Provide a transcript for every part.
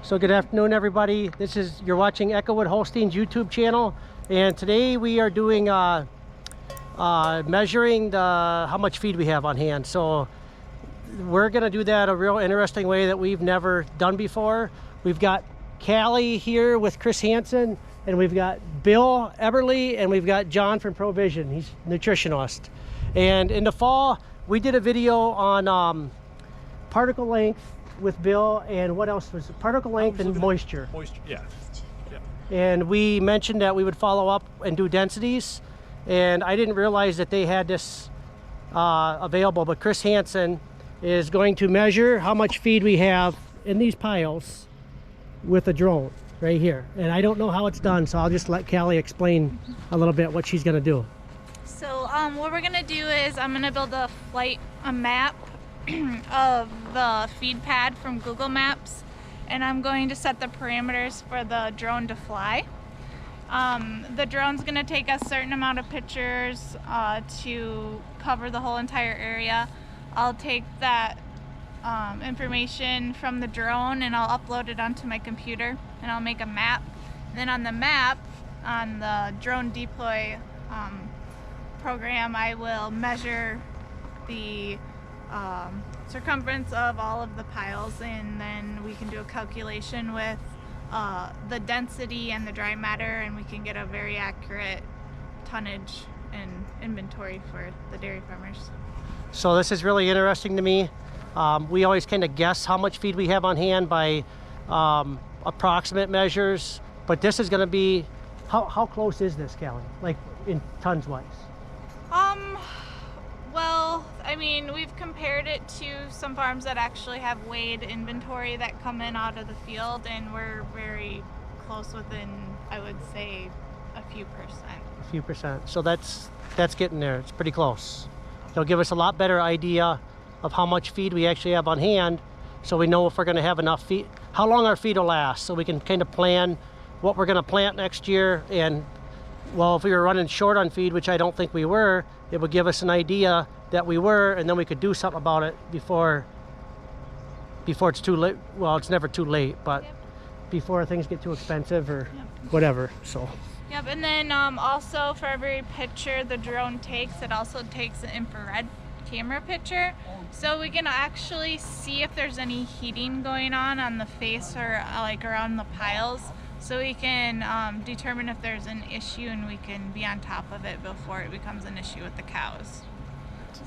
So good afternoon, everybody. You're watching Echowood Holsteins YouTube channel, and today we are doing measuring how much feed we have on hand. So we're gonna do that a real interesting way that we've never done before. We've got Callie here with Chris Hansen, and we've got Bill Eberly, and we've got John from Provision. He's a nutritionist. And in the fall, we did a video on particle length with Bill, and what else was it? Particle length and moisture. Moisture, yeah. And we mentioned that we would follow up and do densities, and I didn't realize that they had this available, but Chris Hansen is going to measure how much feed we have in these piles with a drone right here. And I don't know how it's done, so I'll just let Callie explain a little bit what she's gonna do. So what we're gonna do is I'm gonna build a map of the feed pad from Google Maps, and I'm going to set the parameters for the drone to fly. The drone's gonna take a certain amount of pictures to cover the whole entire area. I'll take that information from the drone and I'll upload it onto my computer, and I'll make a map. Then on the map, on the drone deploy program, I will measure the circumference of all of the piles, and then we can do a calculation with the density and the dry matter, and we can get a very accurate tonnage and inventory for the dairy farmers. So this is really interesting to me. We always kind of guess how much feed we have on hand by approximate measures, but this is going to be, how close is this, Callie? Like in tons wise? Well, I mean, we've compared it to some farms that actually have weighed inventory that come in out of the field, and we're very close within, I would say, a few percent. A few percent. So that's getting there. It's pretty close. It'll give us a lot better idea of how much feed we actually have on hand, so we know if we're going to have enough feed, how long our feed will last, so we can kind of plan what we're going to plant next year. And well, if we were running short on feed, which I don't think we were, it would give us an idea that we were, and then we could do something about it before it's too late. Well, it's never too late, but Yep. before things get too expensive or whatever. So Yep, and then also for every picture the drone takes, it also takes an infrared camera picture, so we can actually see if there's any heating going on the face or like around the piles, so we can determine if there's an issue, and we can be on top of it before it becomes an issue with the cows.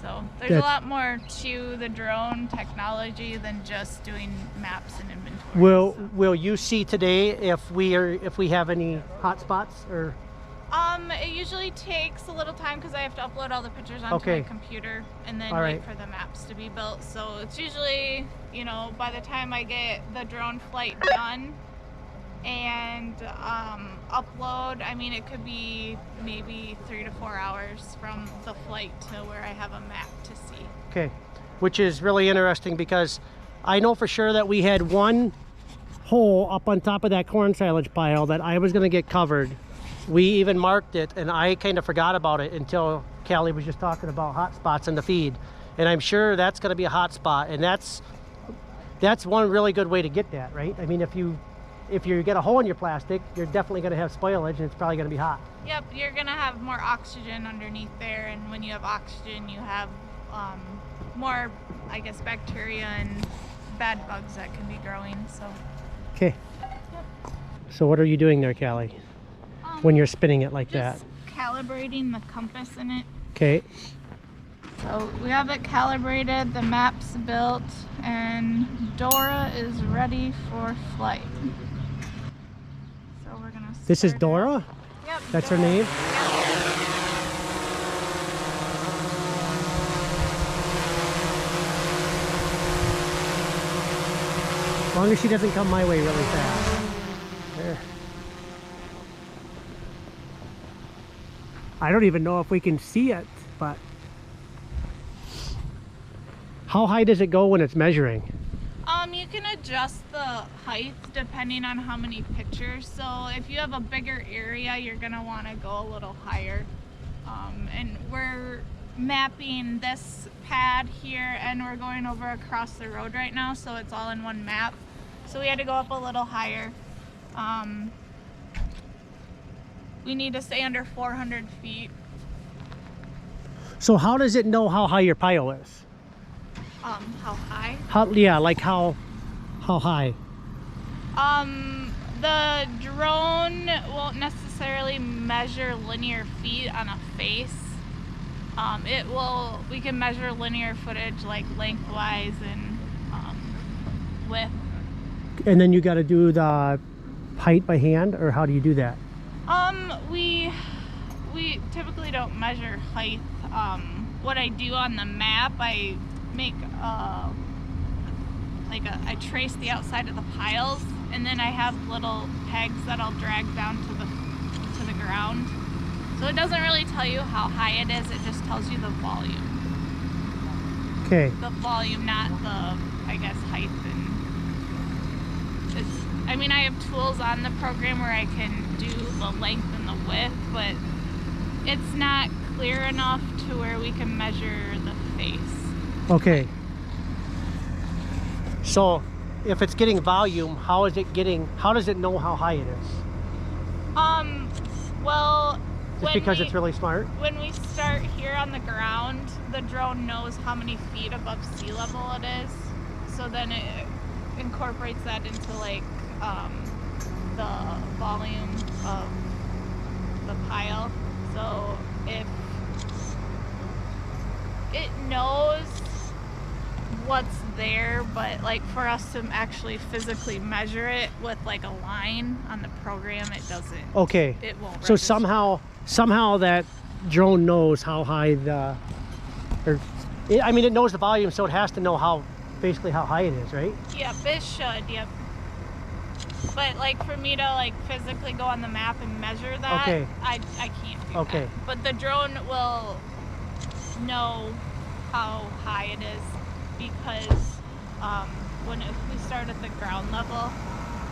So there's a lot more to the drone technology than just doing maps and inventory. will you see today if we have any hot spots or? It usually takes a little time because I have to upload all the pictures onto my computer and then wait for the maps to be built. So it's usually, you know, by the time I get the drone flight done and upload, I mean, it could be maybe 3 to 4 hours from the flight to where I have a map to see. Okay, which is really interesting because I know for sure that we had one hole up on top of that corn silage pile that I was going to get covered. We even marked it, and I kind of forgot about it until Callie was just talking about hot spots in the feed. And I'm sure that's going to be a hot spot, and that's one really good way to get that, right? I mean, if you get a hole in your plastic, you're definitely going to have spoilage, and it's probably going to be hot. Yep, you're going to have more oxygen underneath there, and when you have oxygen, you have more, I guess, bacteria and bad bugs that can be growing. So. Okay. Yep. So what are you doing there, Callie? When you're spinning it like that? Just calibrating the compass in it. Okay. So we have it calibrated, the map's built, and Dora is ready for flight. So we're gonna. This is Dora? Yep. That's Dora. her name? Yep. As long as she doesn't come my way really fast. There. I don't even know if we can see it, but how high does it go when it's measuring? You can adjust the height depending on how many pictures. So if you have a bigger area, you're gonna want to go a little higher. And we're mapping this pad here, and we're going over across the road right now, so it's all in one map. so we had to go up a little higher. We need to stay under 400 feet. So how does it know how high your pile is? How high? Yeah, like how high? The drone won't necessarily measure linear feet on a face. We can measure linear footage like lengthwise and width. And then you got to do the height by hand, or how do you do that? We typically don't measure height. What I do on the map, I make I trace the outside of the piles, and then I have little pegs that I'll drag down to the ground. So it doesn't really tell you how high it is, it just tells you the volume. Okay. The volume, not the, I guess, height. I mean, I have tools on the program where I can do the length and the width, but it's not clear enough to where we can measure the face. Okay. So if it's getting volume, how does it know how high it is? Well, just because it's really smart? When we start here on the ground, the drone knows how many feet above sea level it is. So then it incorporates that into like the volume of the pile. So if it knows what's there, but like for us to actually physically measure it with like a line on the program, it doesn't. Okay. It won't So register. somehow that drone knows how high it knows the volume, so it has to know basically how high it is, right? Yep, it should, yep. But like for me to like physically go on the map and measure that, okay. I can't do okay. that. But the drone will know how high it is because if we start at the ground level,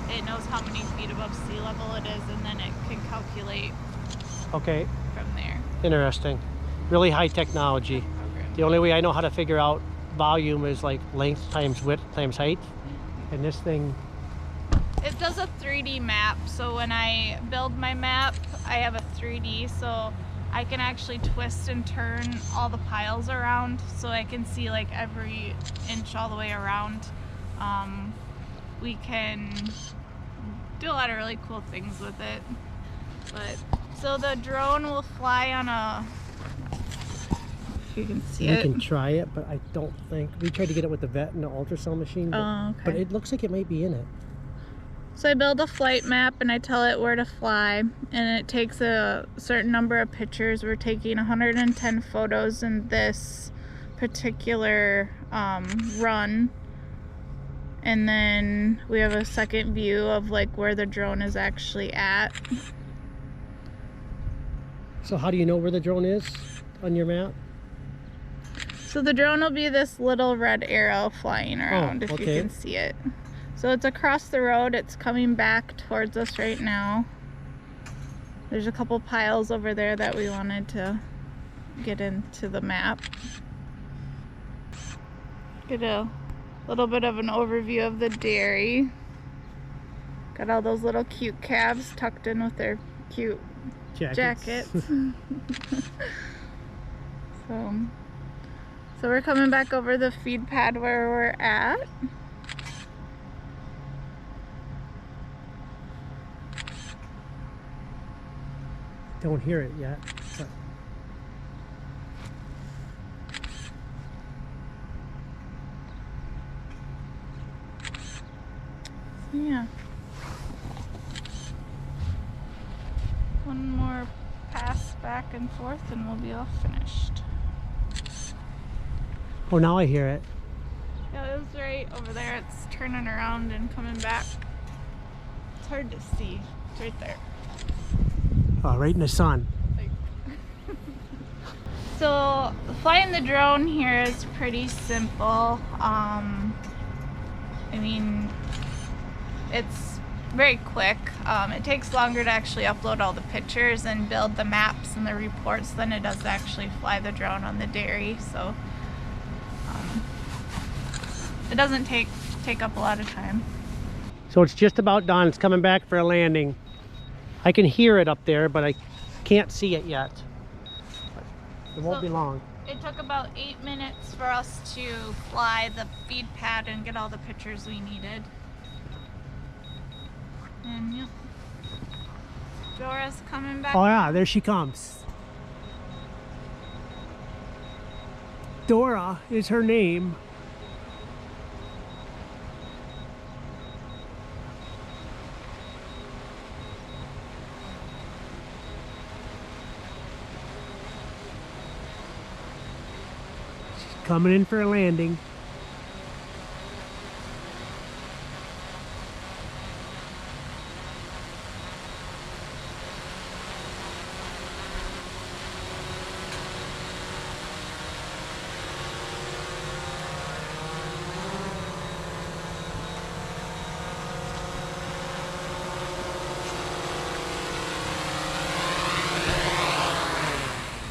it knows how many feet above sea level it is, and then it can calculate from there. Interesting. Really high technology. Program. The only way I know how to figure out volume is like length times width times height, and this thing, it does a 3D map. So when I build my map, I have a 3D, so I can actually twist and turn all the piles around, so I can see like every inch all the way around. We can do a lot of really cool things with it. So the drone will fly on a, if you can see it. We can try it, but I don't think, we tried to get it with the vet and the ultrasound machine, but it looks like it might be in it. So I build a flight map and I tell it where to fly, and it takes a certain number of pictures. We're taking 110 photos in this particular run, and then we have a second view of like where the drone is actually at. So how do you know where the drone is on your map? So the drone will be this little red arrow flying around, if you can see it. So it's across the road, it's coming back towards us right now. There's a couple piles over there that we wanted to get into the map. Get a little bit of an overview of the dairy. Got all those little cute calves tucked in with their cute jackets. So we're coming back over the feed pad where we're at. Don't hear it yet. But yeah. One more pass back and forth and we'll be all finished. oh, now I hear it. Yeah, it was right over there. It's turning around and coming back. It's hard to see. It's right there. Oh, right in the sun. So flying the drone here is pretty simple. I mean, it's very quick. It takes longer to actually upload all the pictures and build the maps and the reports than it does to actually fly the drone on the dairy. So it doesn't take up a lot of time. So it's just about done. It's coming back for a landing. I can hear it up there, but I can't see it yet. It won't be long. It took about 8 minutes for us to fly the feed pad and get all the pictures we needed. And yep. Dora's coming back. Oh yeah, there she comes. Dora is her name. She's coming in for a landing.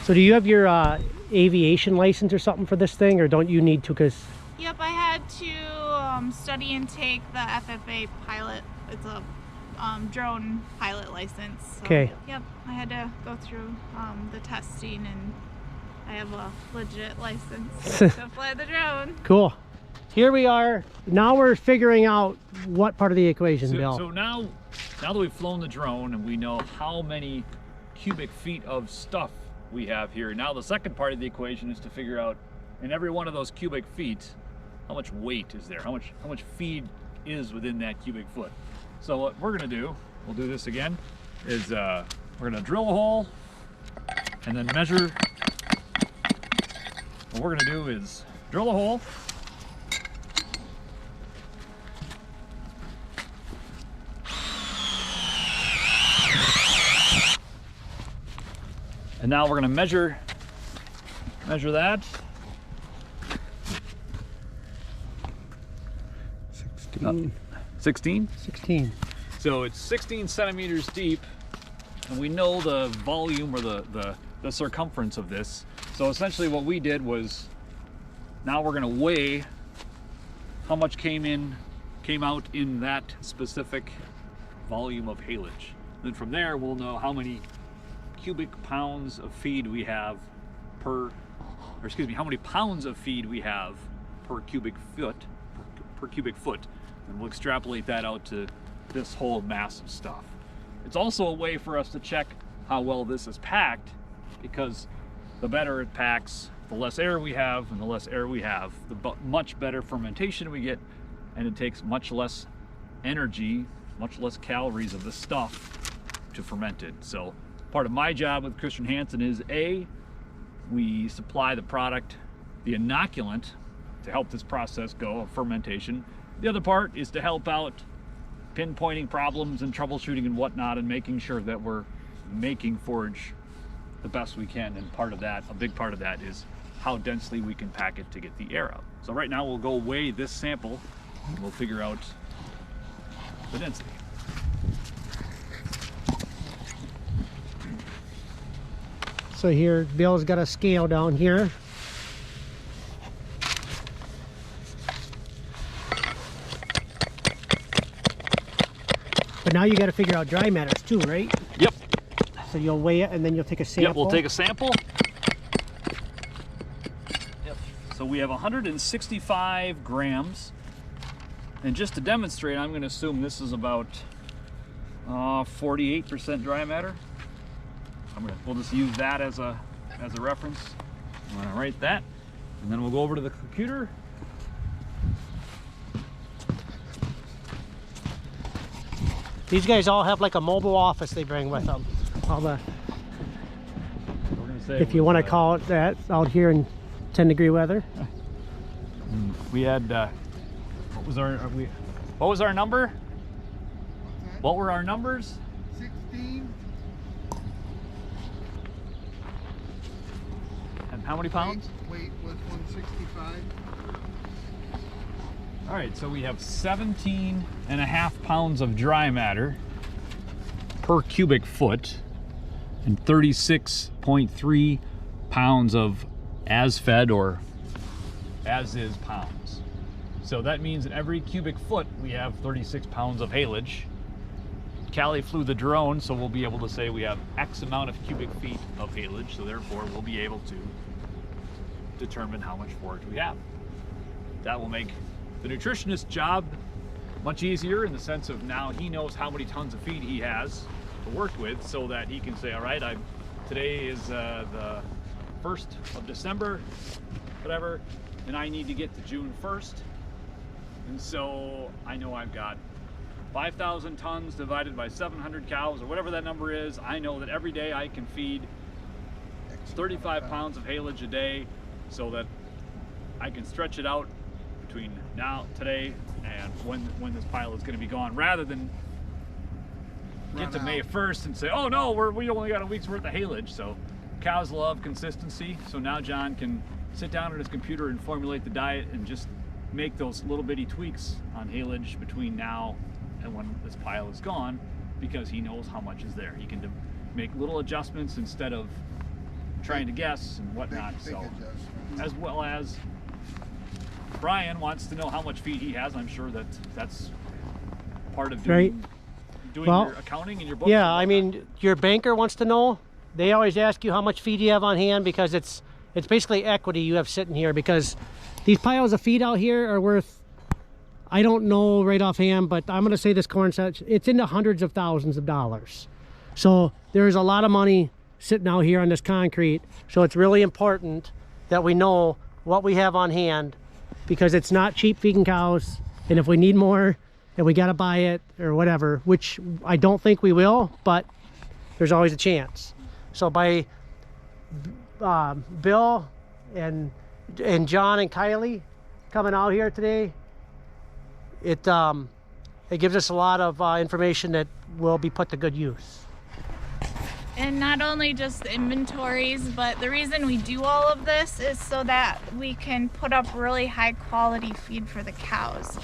So do you have your aviation license or something for this thing, or don't you need to? Because Yep, I had to study and take the FFA pilot. It's a drone pilot license. So, okay. Yep, I had to go through the testing, and I have a legit license to fly the drone. Cool. Here we are. Now we're figuring out what part of the equation, Bill. So now that we've flown the drone and we know how many cubic feet of stuff we have here, now the second part of the equation is to figure out in every one of those cubic feet how much weight is there, how much feed is within that cubic foot. So what we're gonna do, we'll do this again, is we're gonna drill a hole and then measure. What we're gonna do is drill a hole, and now we're going to measure that. 16. 16. So it's 16 centimeters deep, and we know the volume or the circumference of this. So essentially what we did was, now we're going to weigh how much came out in that specific volume of haylage. Then from there we'll know how many cubic pounds of feed we have how many pounds of feed we have per cubic foot, and we'll extrapolate that out to this whole mass of stuff. It's also a way for us to check how well this is packed, because the better it packs, the less air we have, and the less air we have, the much better fermentation we get, and it takes much less energy, much less calories of the stuff to ferment it. So part of my job with Christian Hansen is we supply the product, the inoculant, to help this process go of fermentation. The other part is to help out pinpointing problems and troubleshooting and whatnot, and making sure that we're making forage the best we can. And part of that, a big part of that, is how densely we can pack it to get the air out. So right now we'll go weigh this sample and we'll figure out the density. So here, Bill's got a scale down here. But now you got to figure out dry matters too, right? Yep. So you'll weigh it and then you'll take a sample. Yep, we'll take a sample. Yep. So we have 165 grams. And just to demonstrate, I'm going to assume this is about 48% dry matter. We'll just use that as a reference. I'm going to write that, and then we'll go over to the computer. These guys all have like a mobile office they bring with them. All the, We're gonna say if you want to call it that, out here in 10-degree weather. We had what was our number? What were our numbers? 16. And how many pounds? Weight was 165. All right, so we have 17.5 pounds of dry matter per cubic foot and 36.3 pounds of as-fed or as-is pounds. So that means in every cubic foot we have 36 pounds of haylage. Callie flew the drone, so we'll be able to say we have X amount of cubic feet of haylage, so therefore we'll be able to determine how much forage we have. That will make the nutritionist's job much easier in the sense of now he knows how many tons of feed he has to work with, so that he can say, all right, today is the 1st of December, whatever, and I need to get to June 1st. And so I know I've got 5,000 tons divided by 700 cows, or whatever that number is. I know that every day I can feed 35 pounds of haylage a day, so that I can stretch it out between today, and when this pile is going to be gone, rather than get to May 1st and say, oh no, we only got a week's worth of haylage. So cows love consistency. So now John can sit down at his computer and formulate the diet and just make those little bitty tweaks on haylage between now and when this pile is gone, because he knows how much is there. He can make little adjustments instead of trying to guess and whatnot. So, as well as Brian wants to know how much feed he has. I'm sure that's part of doing your accounting and your books. Yeah, I mean, your banker wants to know. They always ask you how much feed you have on hand, because it's basically equity you have sitting here, because these piles of feed out here are worth, I don't know right offhand, but I'm going to say this corn set, it's in the hundreds of thousands of dollars. So there's a lot of money sitting out here on this concrete. So it's really important that we know what we have on hand, because it's not cheap feeding cows. And if we need more and we got to buy it or whatever, which I don't think we will, but there's always a chance. So by Bill and John and Kylie coming out here today, it gives us a lot of information that will be put to good use. And not only just the inventories, but the reason we do all of this is so that we can put up really high quality feed for the cows.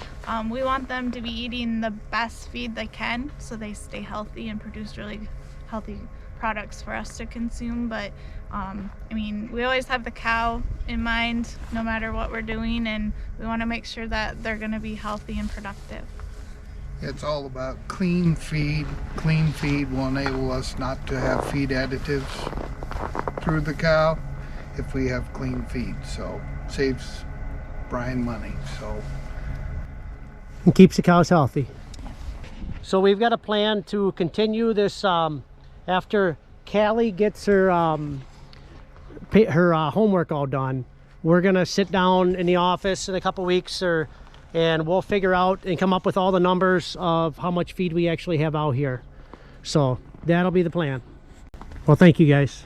We want them to be eating the best feed they can, so they stay healthy and produce really healthy products for us to consume. But I mean, we always have the cow in mind no matter what we're doing, and we want to make sure that they're going to be healthy and productive. It's all about clean feed. Clean feed will enable us not to have feed additives through the cow if we have clean feed. So saves Brian money. So and keeps the cows healthy. So we've got a plan to continue this after Callie gets her homework all done. We're gonna sit down in the office in a couple weeks, and we'll figure out and come up with all the numbers of how much feed we actually have out here. So that'll be the plan. Well, thank you guys.